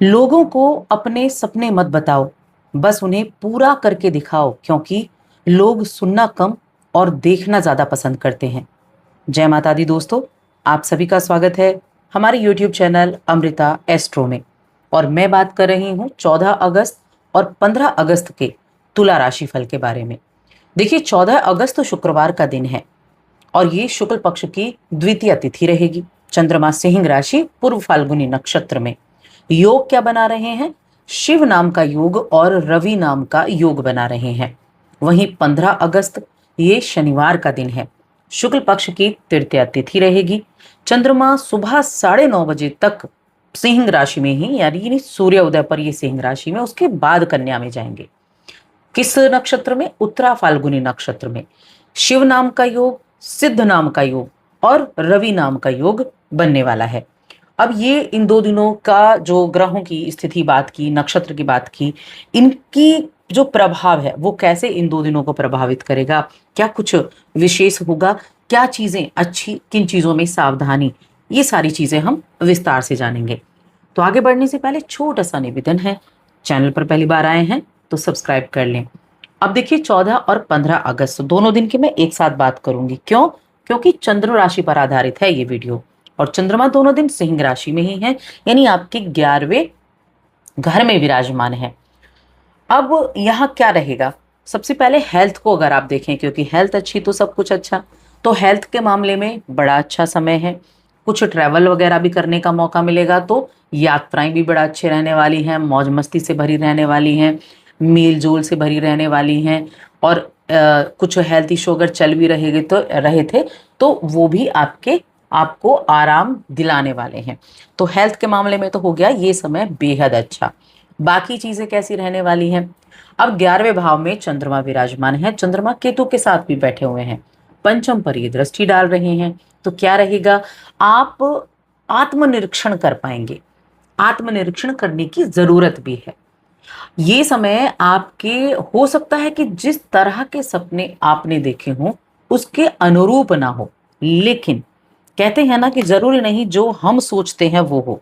लोगों को अपने सपने मत बताओ, बस उन्हें पूरा करके दिखाओ क्योंकि लोग सुनना कम और देखना ज्यादा पसंद करते हैं। जय माता दी दोस्तों, आप सभी का स्वागत है हमारे YouTube चैनल अमृता एस्ट्रो में। और मैं बात कर रही हूँ 14 अगस्त और 15 अगस्त के तुला राशि फल के बारे में। देखिए, 14 अगस्त तो शुक्रवार का दिन है और ये शुक्ल पक्ष की द्वितीय तिथि रहेगी। चंद्रमा सिंह राशि पूर्व फाल्गुनी नक्षत्र में। योग क्या बना रहे हैं? शिव नाम का योग और रवि नाम का योग बना रहे हैं। वहीं 15 अगस्त ये शनिवार का दिन है। शुक्ल पक्ष की तृतीया तिथि रहेगी। चंद्रमा सुबह 9:30 बजे तक सिंह राशि में ही, यानी सूर्य उदय पर ये सिंह राशि में, उसके बाद कन्या में जाएंगे। किस नक्षत्र में? उत्तरा फाल्गुनी नक्षत्र में। शिव नाम का योग, सिद्ध नाम का योग और रवि नाम का योग बनने वाला है। अब ये इन दो दिनों का जो ग्रहों की स्थिति बात की, नक्षत्र की बात की, इनकी जो प्रभाव है वो कैसे इन दो दिनों को प्रभावित करेगा, क्या कुछ विशेष होगा, क्या चीजें अच्छी, किन चीजों में सावधानी, ये सारी चीजें हम विस्तार से जानेंगे। तो आगे बढ़ने से पहले छोटा सा निवेदन है, चैनल पर पहली बार आए हैं तो सब्सक्राइब कर लें। अब देखिए, 14 और 15 अगस्त दोनों दिन की मैं एक साथ बात करूंगी। क्यों? क्योंकि चंद्र राशि पर आधारित है ये वीडियो और चंद्रमा दोनों दिन सिंह राशि में ही है, यानी आपके 11वें घर में विराजमान है। अब यहाँ क्या रहेगा? सबसे पहले हेल्थ को अगर आप देखें, क्योंकि हेल्थ अच्छी तो सब कुछ अच्छा, तो हेल्थ के मामले में बड़ा अच्छा समय है। कुछ ट्रैवल वगैरह भी करने का मौका मिलेगा, तो यात्राएं भी बड़ा अच्छे रहने वाली हैं, मौज मस्ती से भरी रहने वाली हैं, मेल जोल से भरी रहने वाली हैं। और कुछ हेल्थ इशू अगर चल भी रहे थे तो वो भी आपको आराम दिलाने वाले हैं। तो हेल्थ के मामले में तो हो गया ये समय बेहद अच्छा। बाकी चीजें कैसी रहने वाली हैं? अब 11वें भाव में चंद्रमा विराजमान है, चंद्रमा केतु के साथ भी बैठे हुए हैं, पंचम पर ये दृष्टि डाल रहे हैं। तो क्या रहेगा? आप आत्मनिरीक्षण कर पाएंगे। आत्मनिरीक्षण करने की जरूरत भी है। ये समय आपके, हो सकता है कि जिस तरह के सपने आपने देखे हों उसके अनुरूप ना हो, लेकिन कहते हैं ना कि जरूरी नहीं जो हम सोचते हैं वो हो।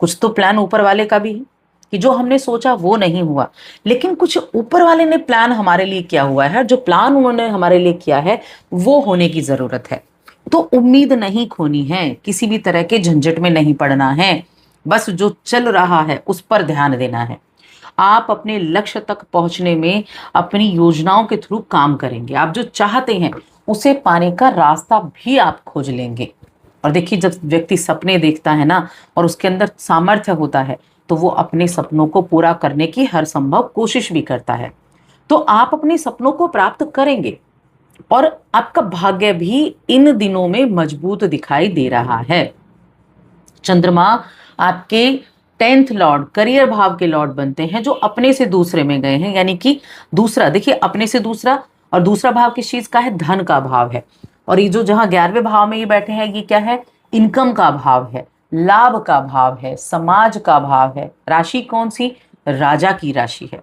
कुछ तो प्लान ऊपर वाले का भी है कि जो हमने सोचा वो नहीं हुआ, लेकिन कुछ ऊपर वाले ने प्लान हमारे लिए किया हुआ है। जो प्लान उन्होंने हमारे लिए किया है वो होने की जरूरत है। तो उम्मीद नहीं खोनी है, किसी भी तरह के झंझट में नहीं पड़ना है, बस जो चल रहा है उस पर ध्यान देना है। आप अपने लक्ष्य तक पहुंचने में अपनी योजनाओं के थ्रू काम करेंगे। आप जो चाहते हैं उसे पाने का रास्ता भी आप खोज लेंगे। और देखिए, जब व्यक्ति सपने देखता है ना और उसके अंदर सामर्थ्य होता है तो वो अपने सपनों को पूरा करने की हर संभव कोशिश भी करता है। तो आप अपने सपनों को प्राप्त करेंगे और आपका भाग्य भी इन दिनों में मजबूत दिखाई दे रहा है। चंद्रमा आपके 10th लॉर्ड, करियर भाव के लॉर्ड बनते हैं, जो अपने से दूसरे में गए हैं, यानी कि दूसरा, देखिए अपने से दूसरा, और दूसरा भाव किस चीज का है? धन का भाव है। और ये जो जहां 11वें भाव में ये बैठे हैं, ये क्या है? इनकम का भाव है, लाभ का भाव है, समाज का भाव है। राशि कौन सी? राजा की राशि है।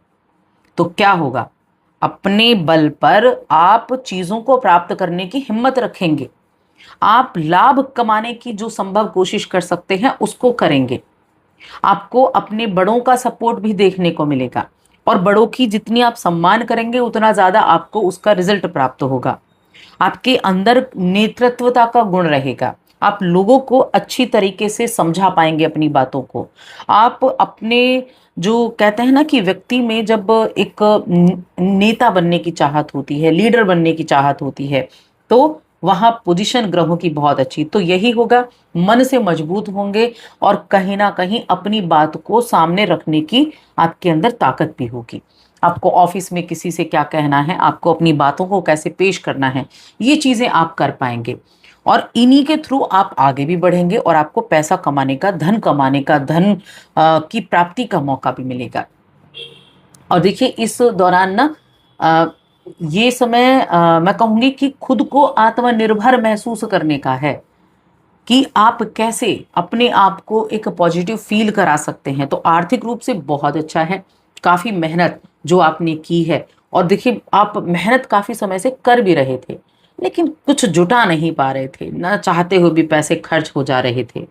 तो क्या होगा? अपने बल पर आप चीजों को प्राप्त करने की हिम्मत रखेंगे। आप लाभ कमाने की जो संभव कोशिश कर सकते हैं उसको करेंगे। आपको अपने बड़ों का सपोर्ट भी देखने को मिलेगा और बड़ों की जितनी आप सम्मान करेंगे उतना ज्यादा आपको उसका रिजल्ट प्राप्त होगा। आपके अंदर नेतृत्वता का गुण रहेगा। आप लोगों को अच्छी तरीके से समझा पाएंगे अपनी बातों को। आप अपने, जो कहते हैं ना कि व्यक्ति में जब एक नेता बनने की चाहत होती है, लीडर बनने की चाहत होती है, तो वहां पोजीशन ग्रहों की बहुत अच्छी, तो यही होगा। मन से मजबूत होंगे और कहीं ना कहीं अपनी बात को सामने रखने की आपके अंदर ताकत भी होगी। आपको ऑफिस में किसी से क्या कहना है, आपको अपनी बातों को कैसे पेश करना है, ये चीजें आप कर पाएंगे और इन्हीं के थ्रू आप आगे भी बढ़ेंगे और आपको पैसा कमाने का, धन कमाने का, धन की प्राप्ति का मौका भी मिलेगा। और देखिए, इस दौरान ना ये समय मैं कहूंगी कि खुद को आत्मनिर्भर महसूस करने का है कि आप कैसे अपने आप को एक पॉजिटिव फील करा सकते हैं। तो आर्थिक रूप से बहुत अच्छा है। काफी मेहनत जो आपने की है, और देखिए आप मेहनत काफी समय से कर भी रहे थे लेकिन कुछ जुटा नहीं पा रहे थे, ना चाहते हुए भी पैसे खर्च हो जा रहे थे।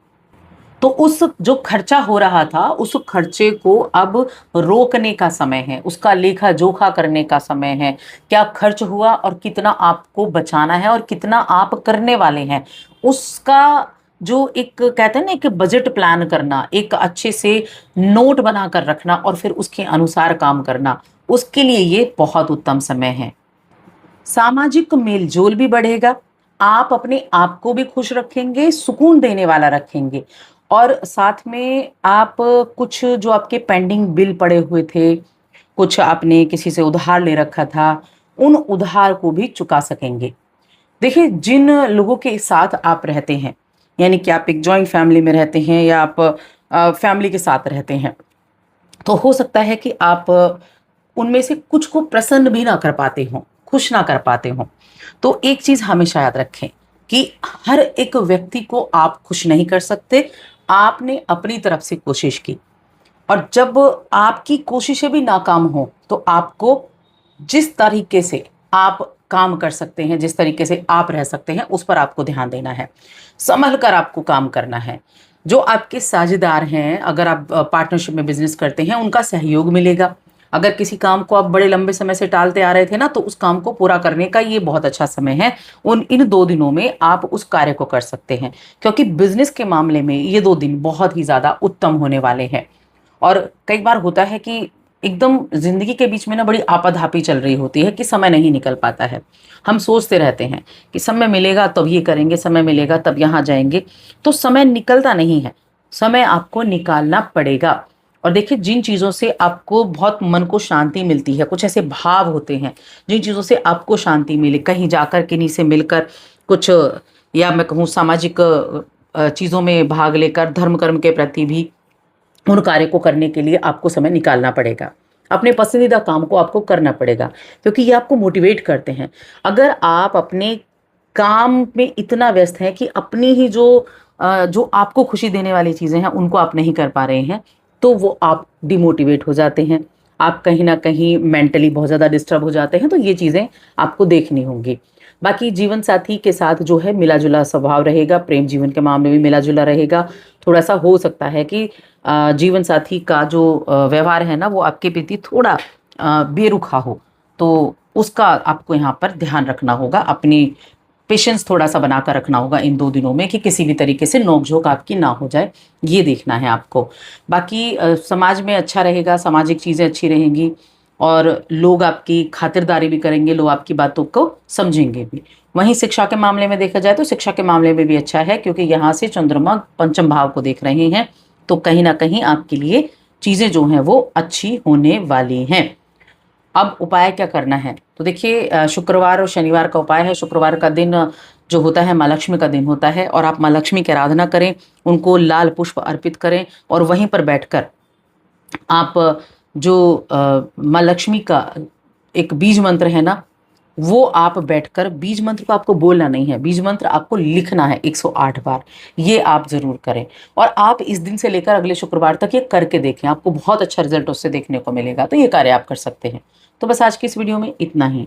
तो उस जो खर्चा हो रहा था उस खर्चे को अब रोकने का समय है, उसका लेखा जोखा करने का समय है। क्या खर्च हुआ और कितना आपको बचाना है और कितना आप करने वाले हैं, उसका जो एक कहते हैं ना, एक बजट प्लान करना, एक अच्छे से नोट बनाकर रखना और फिर उसके अनुसार काम करना, उसके लिए ये बहुत उत्तम समय है। सामाजिक मेलजोल भी बढ़ेगा, आप अपने आप को भी खुश रखेंगे, सुकून देने वाला रखेंगे। और साथ में आप कुछ जो आपके पेंडिंग बिल पड़े हुए थे, कुछ आपने किसी से उधार ले रखा था, उन उधार को भी चुका सकेंगे। देखिए, जिन लोगों के साथ आप रहते हैं, यानी कि आप एक जॉइंट फैमिली में रहते हैं या आप फैमिली के साथ रहते हैं, तो हो सकता है कि आप उनमें से कुछ को प्रसन्न भी ना कर पाते हों, खुश ना कर पाते हों। तो एक चीज हमेशा याद रखें कि हर एक व्यक्ति को आप खुश नहीं कर सकते। आपने अपनी तरफ से कोशिश की, और जब आपकी कोशिशें भी नाकाम हो तो आपको जिस तरीके से आप काम कर सकते हैं, जिस तरीके से आप रह सकते हैं, उस पर आपको ध्यान देना है। संभल कर आपको काम करना है। जो आपके साझेदार हैं, अगर आप पार्टनरशिप में बिजनेस करते हैं, उनका सहयोग मिलेगा। अगर किसी काम को आप बड़े लंबे समय से टालते आ रहे थे ना, तो उस काम को पूरा करने का ये बहुत अच्छा समय है। इन 2 दिनों में आप उस कार्य को कर सकते हैं, क्योंकि बिजनेस के मामले में ये 2 दिन बहुत ही ज्यादा उत्तम होने वाले हैं। और कई बार होता है कि एकदम जिंदगी के बीच में ना बड़ी आपाधापी चल रही होती है कि समय नहीं निकल पाता है। हम सोचते रहते हैं कि समय मिलेगा तब ये करेंगे, समय मिलेगा तब यहाँ जाएंगे, तो समय निकलता नहीं है। समय आपको निकालना पड़ेगा। और देखिए, जिन चीज़ों से आपको बहुत मन को शांति मिलती है, कुछ ऐसे भाव होते हैं जिन चीज़ों से आपको शांति मिले, कहीं जाकर किन्हीं से मिलकर कुछ, या मैं कहूँ सामाजिक चीज़ों में भाग लेकर, धर्म कर्म के प्रति भी उन कार्य को करने के लिए आपको समय निकालना पड़ेगा। अपने पसंदीदा काम को आपको करना पड़ेगा, क्योंकि ये आपको मोटिवेट करते हैं। अगर आप अपने काम में इतना व्यस्त हैं कि अपनी ही जो आपको खुशी देने वाली चीज़ें हैं उनको आप नहीं कर पा रहे हैं, तो वो आप डिमोटिवेट हो जाते हैं। आप कहीं न कहीं मेंटली बहुत ज़्यादा डिस्टर्ब हो जाते हैं, तो ये चीज़ें आपको देखनी होंगी। बाकी जीवन साथी के साथ जो है मिला-जुला स्वभाव रहेगा, प्रेम जीवन के मामले में मिला-जुला रहेगा। थोड़ा-सा हो सकता है कि जीवन साथी का जो व्यवहार है ना, वो आपके प्रति थोड़ा बेरुखा हो, तो उसका आपको यहाँ पर ध्यान रखना होगा। अपनी पेशेंस थोड़ा-सा बनाकर रखना होगा इन 2 दिनों में, कि किसी भी तरीके से नोक-झोंक आपकी ना हो जाए, ये देखना है आपको। बाकी समाज में अच्छा रहेगा, सामाजिक चीज़ें अच्छी रहेंगी और लोग आपकी खातिरदारी भी करेंगे, लोग आपकी बातों को समझेंगे भी। वहीं शिक्षा के मामले में देखा जाए तो शिक्षा के मामले में भी अच्छा है, क्योंकि यहाँ से चंद्रमा पंचम भाव को देख रहे हैं, तो कहीं न कहीं आपके लिए चीज़ें जो हैं वो अच्छी होने वाली हैं। अब उपाय क्या करना है? तो देखिए, शुक्रवार और शनिवार का उपाय है। शुक्रवार का दिन जो होता है माँ लक्ष्मी का दिन होता है, और आप माँ लक्ष्मी की आराधना करें, उनको लाल पुष्प अर्पित करें, और वहीं पर बैठकर आप जो माँ लक्ष्मी का एक बीज मंत्र है ना, वो आप बैठकर, बीज मंत्र को आपको बोलना नहीं है, बीज मंत्र आपको लिखना है 108 बार। ये आप ज़रूर करें, और आप इस दिन से लेकर अगले शुक्रवार तक ये करके देखें, आपको बहुत अच्छा रिजल्ट उससे देखने को मिलेगा। तो ये कार्य आप कर सकते हैं। तो बस आज की इस वीडियो में इतना ही।